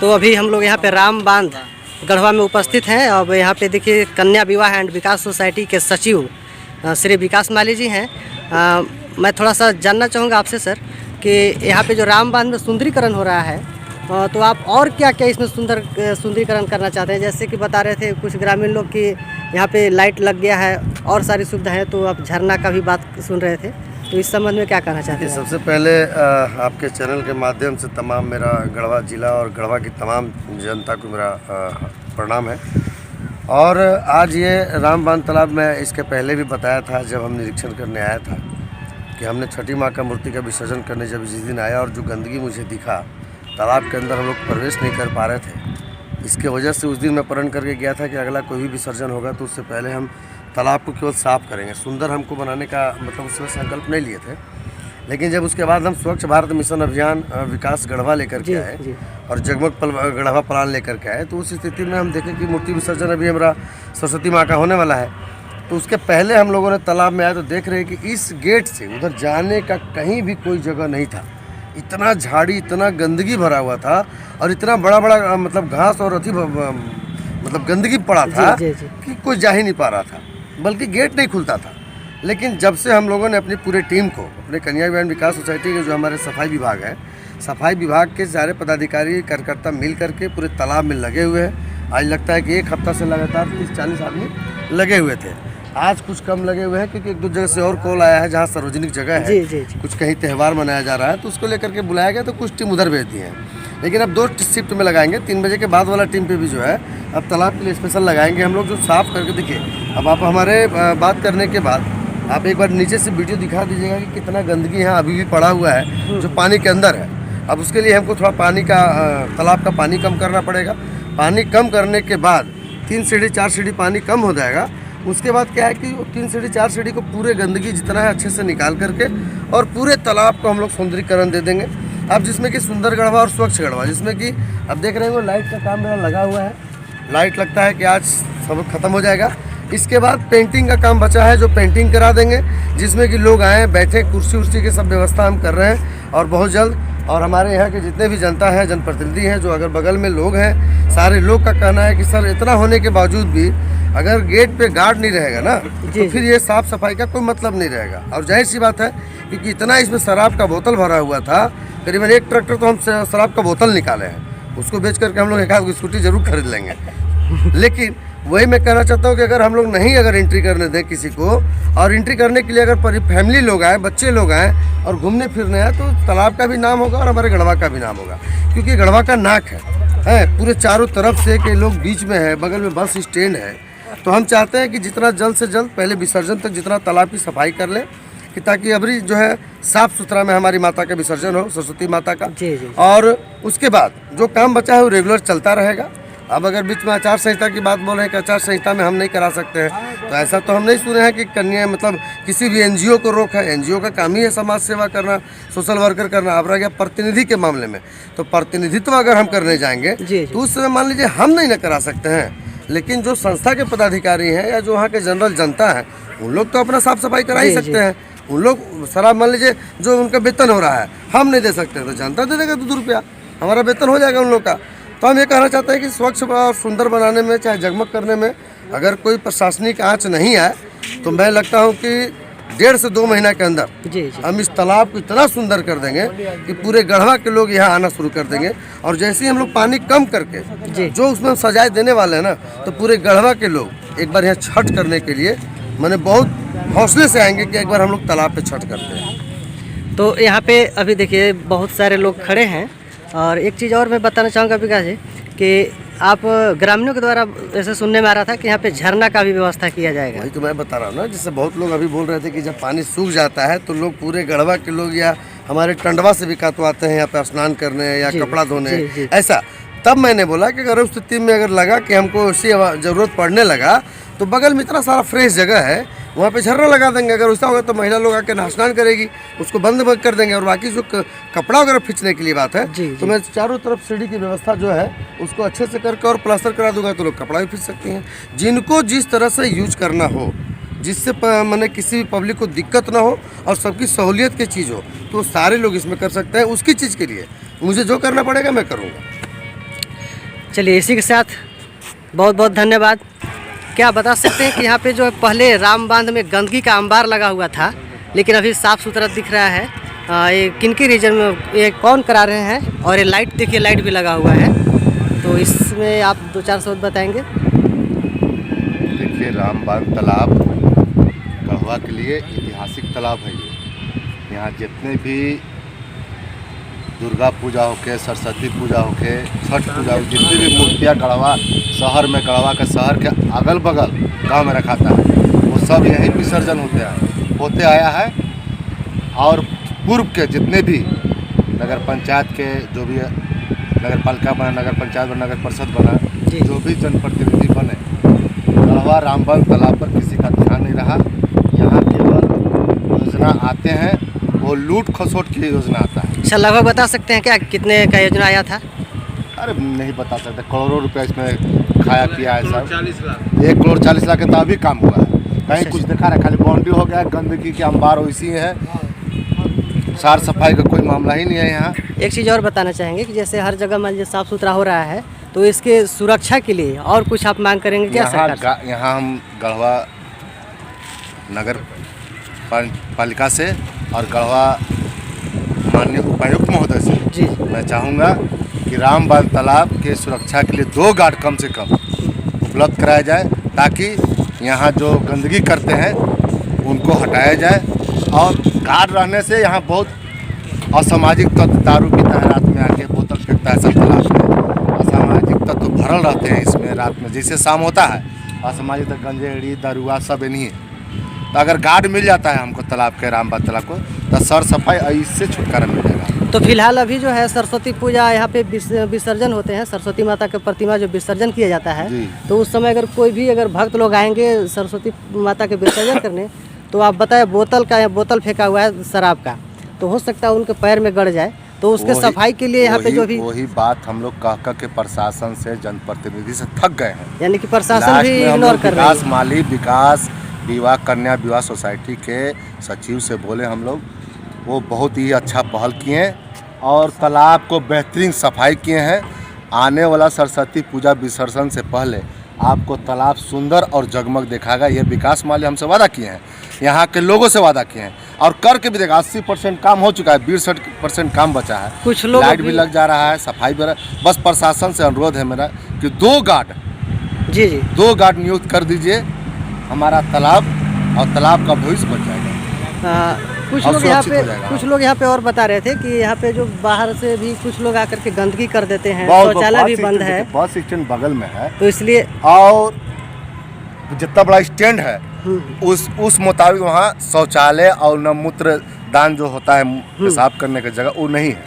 तो अभी हम लोग यहाँ पे राम बांध गढ़वा में उपस्थित हैं। अब यहाँ पे देखिए कन्या विवाह एंड विकास सोसाइटी के सचिव श्री विकास माली जी हैं। मैं थोड़ा सा जानना चाहूँगा आपसे सर कि यहाँ पे जो राम बांध में सुंदरीकरण हो रहा है, तो आप और क्या क्या इसमें सुंदरीकरण करना चाहते हैं? जैसे कि बता रहे थे कुछ ग्रामीण लोग कि यहाँ पे लाइट लग गया है और सारी सुविधा है, तो आप झरना का भी बात सुन रहे थे, तो इस संबंध में क्या कहना चाहते हैं? सबसे पहले आपके चैनल के माध्यम से तमाम मेरा गढ़वा ज़िला और गढ़वा की तमाम जनता को मेरा प्रणाम है। और आज ये राम बांध तालाब में इसके पहले भी बताया था जब हम निरीक्षण करने आया था कि हमने छठी माँ का मूर्ति का विसर्जन करने जब जिस दिन आया और जो गंदगी मुझे दिखा तालाब के अंदर, हम लोग प्रवेश नहीं कर पा रहे थे। इसके वजह से उस दिन मैं प्रण करके गया था कि अगला कोई भी विसर्जन होगा तो उससे पहले हम तालाब को केवल साफ़ करेंगे, सुंदर हमको बनाने का मतलब उसमें संकल्प नहीं लिए थे। लेकिन जब उसके बाद हम स्वच्छ भारत मिशन अभियान विकास गढ़वा लेकर के आए और जगमग गढ़वा प्लान लेकर के आए, तो उस स्थिति में हम देखें कि मूर्ति विसर्जन अभी हमारा सरस्वती माँ का होने वाला है। तो उसके पहले हम लोगों ने तालाब में आए तो देख रहे हैं कि इस गेट से उधर जाने का कहीं भी कोई जगह नहीं था। इतना झाड़ी, इतना गंदगी भरा हुआ था और इतना बड़ा बड़ा मतलब घास और अथी मतलब गंदगी पड़ा था कि कोई जा ही नहीं पा रहा था, बल्कि गेट नहीं खुलता था। लेकिन जब से हम लोगों ने अपनी पूरे टीम को, अपने कन्या विवाह विकास सोसाइटी के जो हमारे सफाई विभाग है, सफाई विभाग के सारे पदाधिकारी कार्यकर्ता मिल करके पूरे तालाब में लगे हुए हैं। आज लगता है कि एक हफ्ता से लगातार 30-40 आदमी लगे हुए थे। आज कुछ कम लगे हुए हैं क्योंकि एक दो जगह से और कॉल आया है जहाँ सार्वजनिक जगह है, कुछ कहीं त्यौहार मनाया जा रहा है, तो उसको लेकर के बुलाया गया, तो कुछ टीम उधर भेज दी है। लेकिन अब 2 शिफ्ट में लगाएंगे। 3 बजे के बाद वाला टीम पे भी जो है अब तालाब के लिए स्पेशल लगाएंगे हम लोग, जो साफ़ करके। देखिए अब आप हमारे बात करने के बाद आप एक बार नीचे से वीडियो दिखा दीजिएगा कि कितना गंदगी यहाँ अभी भी पड़ा हुआ है जो पानी के अंदर है। अब उसके लिए हमको थोड़ा पानी का तालाब का पानी कम करना पड़ेगा। पानी कम करने के बाद 3 सीढ़ी 4 सीढ़ी पानी कम हो जाएगा। उसके बाद क्या है कि 3 सीढ़ी 4 सीढ़ी को पूरे गंदगी जितना है अच्छे से निकाल करके और पूरे तालाब को हम लोग सुंदरीकरण दे देंगे। अब जिसमें कि सुंदर गढ़वा और स्वच्छ गढ़वा, जिसमें कि अब देख रहे हैं लाइट का काम मेरा लगा हुआ है। लाइट लगता है कि आज सब ख़त्म हो जाएगा। इसके बाद पेंटिंग का काम बचा है, जो पेंटिंग करा देंगे, जिसमें कि लोग आएँ बैठे, कुर्सी उर्सी की सब व्यवस्था हम कर रहे हैं। और बहुत जल्द और हमारे यहाँ के जितने भी जनता है, जनप्रतिनिधि हैं, जो अगर बगल में लोग हैं, सारे लोग का कहना है कि सर इतना होने के बावजूद भी अगर गेट पे गार्ड नहीं रहेगा ना तो फिर ये साफ़ सफाई का कोई मतलब नहीं रहेगा। और जाहिर सी बात है क्योंकि इतना इसमें शराब का बोतल भरा हुआ था, करीबन 1 ट्रैक्टर तो हम शराब का बोतल निकाले हैं। उसको बेच करके हम लोग एक आध स्कूटी जरूर खरीद लेंगे। लेकिन वही मैं कहना चाहता हूँ कि अगर हम लोग नहीं एंट्री करने दें किसी को, और एंट्री करने के लिए अगर फैमिली लोग आए, बच्चे लोग आए और घूमने फिरने आए, तो तालाब का भी नाम होगा और हमारे गढ़वा का भी नाम होगा। क्योंकि गढ़वा का नाक है पूरे चारों तरफ से, कि लोग बीच में है, बगल में बस स्टैंड है। तो हम चाहते हैं कि जितना जल्द से जल्द पहले विसर्जन तक जितना तालाब की सफाई कर लें कि ताकि अबरी जो है साफ़ सुथरा में हमारी माता का विसर्जन हो, सरस्वती माता का। और उसके बाद जो काम बचा है वो रेगुलर चलता रहेगा। अब अगर बीच में आचार संहिता की बात बोल रहे हैं कि आचार संहिता में हम नहीं करा सकते हैं, तो ऐसा तो हम नहीं सुने हैं कि कन्या मतलब किसी भी एनजीओ को रोक है। एनजीओ का काम ही है समाज सेवा करना, सोशल वर्कर करना। अब रह गया प्रतिनिधि के मामले में, तो प्रतिनिधित्व अगर हम करने जाएंगे तो उस समय मान लीजिए हम नहीं न करा सकते हैं, लेकिन जो संस्था के पदाधिकारी हैं या जो वहाँ के जनरल जनता है, उन लोग तो अपना साफ सफाई करा ही सकते हैं। उन लोग शराब मान लीजिए जो उनका वेतन हो रहा है हम नहीं दे सकते, तो जनता दे देगा 2 रुपया, हमारा वेतन हो जाएगा उन लोग का। तो हम ये कहना चाहते हैं कि स्वच्छ और सुंदर बनाने में, चाहे जगमग करने में अगर कोई प्रशासनिक आँच नहीं आए, तो मैं लगता हूँ कि 1.5 से 2 महीना के अंदर हम इस तालाब को इतना सुंदर कर देंगे कि पूरे गढ़वा के लोग यहाँ आना शुरू कर देंगे। और जैसे ही हम लोग पानी कम करके जो उसमें सजाए देने वाले हैं ना, तो पूरे गढ़वा के लोग एक बार यहाँ छठ करने के लिए मैंने बहुत हौसले से आएंगे कि एक बार हम लोग तालाब पे छठ करते हैं। तो यहाँ पे अभी देखिए बहुत सारे लोग खड़े हैं। और एक चीज़ और मैं बताना चाहूँगा विकास जी कि आप ग्रामीणों के द्वारा ऐसे सुनने में आ रहा था कि यहाँ पे झरना का भी व्यवस्था किया जाएगा। वही तो मैं बता रहा हूँ ना, जिससे बहुत लोग अभी बोल रहे थे कि जब पानी सूख जाता है तो लोग पूरे गढ़वा के लोग या हमारे टंडवा से भी कतवाते हैं यहाँ पे स्नान करने या कपड़ा धोने ऐसा। तब मैंने बोला कि अगर उस स्थिति में अगर लगा कि हमको ऐसी ज़रूरत पड़ने लगा, तो बगल में इतना सारा फ्रेश जगह है, वहाँ पे झरना लगा देंगे। अगर ऐसा होगा तो महिला लोग आके स्नान करेगी, उसको बंद कर देंगे। और बाकी जो कपड़ा वगैरह खींचने के लिए बात है, तो मैं चारों तरफ सीढ़ी की व्यवस्था जो है उसको अच्छे से करके और प्लास्टर करा दूंगा, तो लोग कपड़ा भी खींच सकती हैं। जिनको जिस तरह से यूज करना हो, जिससे मैंने किसी भी पब्लिक को दिक्कत ना हो और सबकी सहूलियत की चीज़ हो, तो सारे लोग इसमें कर सकते हैं। उसकी चीज़ के लिए मुझे जो करना पड़ेगा मैं करूँगा। चलिए इसी के साथ बहुत बहुत धन्यवाद। क्या बता सकते हैं कि यहाँ पे जो है पहले राम बांध में गंदगी का अंबार लगा हुआ था, लेकिन अभी साफ़ सुथरा दिख रहा है। ये किनकी रीजन में ये कौन करा रहे हैं? और ये लाइट देखिए, लाइट भी लगा हुआ है, तो इसमें आप 2-4 शब्द बताएंगे। देखिए, राम बांध तालाब गढ़वा के लिए ऐतिहासिक तालाब है। ये यहाँ जितने भी दुर्गा पूजा होके, सरस्वती पूजा होके, छठ पूजा हो, जितनी भी मूर्तियाँ गढ़वा शहर में, गढ़वा का शहर के अगल बगल गांव में रखाता है, वो सब यहीं विसर्जन होते आया है। और पूर्व के जितने भी नगर पंचायत के जो भी नगर पालिका बना, नगर पंचायत बना, नगर परिषद बना, जो भी जनप्रतिनिधि बने, गढ़वा रामबांध तालाब पर किसी का ध्यान नहीं रहा। यहाँ केवल योजना आते हैं, वो लूट खसोट की योजना आता है। अच्छा, लगभग बता सकते हैं क्या कितने का योजना आया था? अरे नहीं बता सकते, करोड़ों रुपए इसमें खाया पिया है सब। 1 करोड़ 40 लाख का तो अभी काम हुआ है, कहीं कुछ दिखा रहा है, खाली बाउंड्री हो गया, गंदगी के अंबार वैसी है, साफ सफाई का कोई मामला ही नहीं है यहाँ। एक चीज़ और बताना चाहेंगे कि जैसे हर जगह मान लीजिए साफ़ सुथरा हो रहा है, तो इसके सुरक्षा के लिए और कुछ आप मांग करेंगे क्या सरकार से? यहाँ हम गढ़वा नगर पालिका से और गढ़वा माननीय उपायुक्त महोदय से जी मैं चाहूँगा कि राम बांध तालाब के सुरक्षा के लिए 2 गार्ड कम से कम उपलब्ध कराया जाए, ताकि यहाँ जो गंदगी करते हैं उनको हटाया जाए। और गार्ड रहने से यहाँ बहुत असामाजिक तत्व दारू पीता है, रात में आके बोतल फेंकता है सब तालाब में, असामाजिक तत्व भरल रहते हैं इसमें। रात में जैसे शाम होता है, असामाजिक तत्व गंजेड़ी दारुआ सब नहीं है। तो अगर गार्ड मिल जाता है हमको तालाब के, राम बांध तालाब को, तो सर सफाई इससे छुटकारा मिल जाएगा। तो फिलहाल अभी जो है सरस्वती पूजा यहाँ पे विसर्जन होते हैं, सरस्वती माता के प्रतिमा जो विसर्जन किया जाता है, तो उस समय अगर कोई भी भक्त लोग आएंगे सरस्वती माता के विसर्जन करने, तो आप बताएं बोतल फेंका हुआ है शराब का, तो हो सकता है उनके पैर में गड़ जाए, तो उसके सफाई के लिए यहाँ पे जो भी वही बात हम लोग कह के प्रशासन से, जनप्रतिनिधि से थक गए हैं। यानी कि प्रशासन भी इग्नोर कर रहा है। विकास माली, विकास विवाह, कन्या विवाह सोसाइटी के सचिव से बोले हम लोग, वो बहुत ही अच्छा पहल किए और तालाब को बेहतरीन सफाई किए हैं। आने वाला सरस्वती पूजा विसर्जन से पहले आपको तालाब सुंदर और जगमग दिखाएगा। ये विकास माली हमसे वादा किए हैं, यहाँ के लोगों से वादा किए हैं और करके भी देखा। 80% काम हो चुका है, 62% काम बचा है। कुछ लोग लाइट भी लग जा रहा है, सफाई भी। बस प्रशासन से अनुरोध है मेरा कि 2 गार्ड नियुक्त कर दीजिए, हमारा तालाब और तालाब का भविष्य बच जाएगा। कुछ लोग यहाँ पे और बता रहे थे कि यहाँ पे जो बाहर से भी कुछ लोग आकर के गंदगी कर देते हैं, शौचालय भी बंद है, बस स्टैंड बगल में है, तो इसलिए और जितना बड़ा स्टैंड है उस मुताबिक वहाँ शौचालय और न मूत्र दान जो होता है पेशाब करने की जगह, वो नहीं है।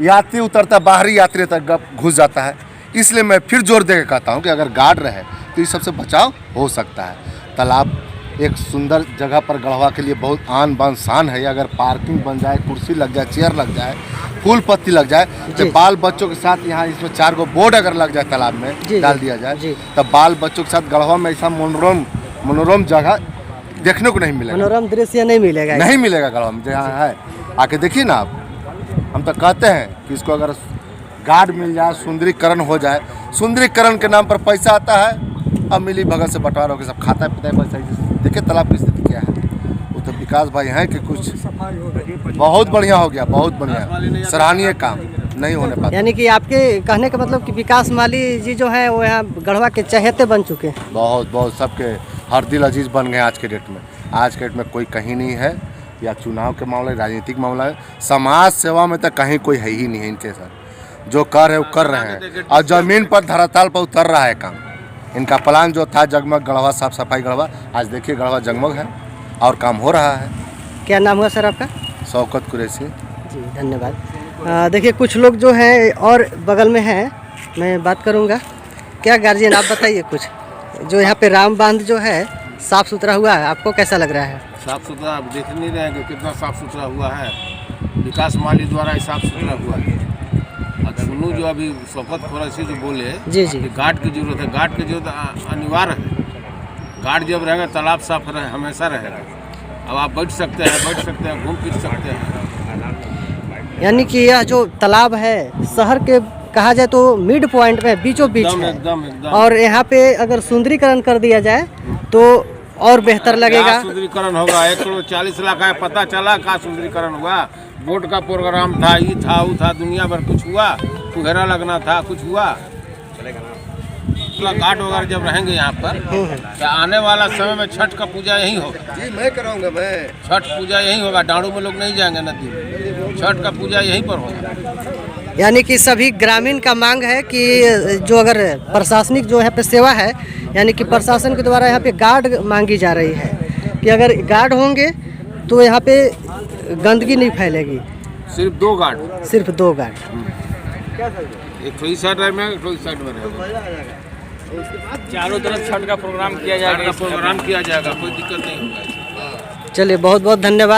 यात्री उतरता, बाहरी यात्री तक घुस जाता है। इसलिए मैं फिर जोर देकर कहता हूँ कि अगर गार्ड रहे तो इस सबसे बचाव हो सकता है। तालाब एक सुंदर जगह पर गढ़वा के लिए बहुत आन बान शान है। अगर पार्किंग बन जाए, कुर्सी लग जाए, चेयर लग जाए, फूल पत्ती लग जाए, तो बाल बच्चों के साथ यहाँ इसमें 4 गो बोर्ड अगर लग जाए तालाब में डाल दिया जाए, तब बाल बच्चों के साथ गढ़वा में ऐसा मनोरम जगह देखने को नहीं मिलेगा, मनोरम दृश्य नहीं मिलेगा गढ़वा में जहाँ है। आके देखिए ना आप, हम तो कहते हैं कि इसको अगर गार्ड मिल जाए, सुंदरीकरण हो जाए। सुंदरीकरण के नाम पर पैसा आता है, अब मिली भगत से बंटवारा होकर सब खाता है, पीता है, पैसा। देखिए तालाब की स्थिति क्या है। वो तो विकास भाई हैं कि कुछ बहुत बढ़िया हो गया, बहुत बढ़िया, सराहनीय काम नहीं होने पाता। यानी कि आपके कहने का मतलब कि विकास माली जी जो है वो यहाँ गढ़वा के चहेते बन चुके हैं। बहुत सबके हर दिल अजीज बन गए आज के डेट में। आज के डेट में कोई कहीं नहीं है, या चुनाव के मामले, राजनीतिक मामला है, समाज सेवा में तो कहीं कोई है ही नहीं है इनके साथ। जो कर रहे वो कर रहे हैं और ज़मीन पर धरातल पर उतर रहा है काम। इनका प्लान जो था जगमग गढ़वा, साफ सफाई गढ़वा, आज देखिए गढ़वा जगमग है और काम हो रहा है। क्या नाम हुआ सर आपका? शौकत कुरैशी जी, धन्यवाद। देखिए कुछ लोग जो हैं और बगल में हैं, मैं बात करूंगा। क्या गार्जियन आप बताइए कुछ, जो यहाँ पे राम बांध जो है साफ़ सुथरा हुआ है, आपको कैसा लग रहा है? साफ़ सुथरा आप देख नहीं रहे हैं कि कितना साफ़ सुथरा हुआ है। विकास माली द्वारा ही साफ़ सुथरा हुआ है। चुनू जो अभी शौकत कुरैशी जो बोले जी कि गार्ड की जरूरत है, गार्ड की जरूरत अनिवार्य है। गार्ड जब रहेगा तालाब साफ रहे, हमेशा रहेगा। अब आप बैठ सकते हैं, घूम फिर सकते हैं। यानी कि यह जो तालाब है शहर के कहा जाए तो मिड पॉइंट में बीचों बीच एकदम है। एकदम एकदम। और यहाँ पे अगर सुंदरीकरण कर दिया जाए तो और बेहतर लगेगा। क्या सुंदरीकरण होगा? 1,40,00,000 का है, पता चला का सुंदरीकरण हुआ? बोर्ड का प्रोग्राम था, ये था वो था, दुनिया भर कुछ हुआ? कुहरा लगना था, कुछ हुआ? घाट वगैरह जब रहेंगे यहाँ पर, तो आने वाला समय में छठ का पूजा यही होगा। जी मैं कराऊंगा, मैं छठ पूजा यही होगा, डाड़ू में लोग नहीं जाएंगे नदी में, छठ का पूजा यहीं पर होगा। यानी कि सभी ग्रामीण का मांग है कि जो अगर प्रशासनिक जो है पे सेवा है, यानी कि प्रशासन के द्वारा यहाँ पे गार्ड मांगी जा रही है कि अगर गार्ड होंगे तो यहाँ पे गंदगी नहीं फैलेगी। सिर्फ 2 गार्ड, सिर्फ 2 गार्ड। एक तो इस साइड में, एक तो इस साइड में रहेगा। चारों तरफ छठ का प्रोग्राम किया जाएगा। प्रोग्राम किया जाएगा, कोई दिक्कत नहीं होगा। चलिए बहुत बहुत धन्यवाद।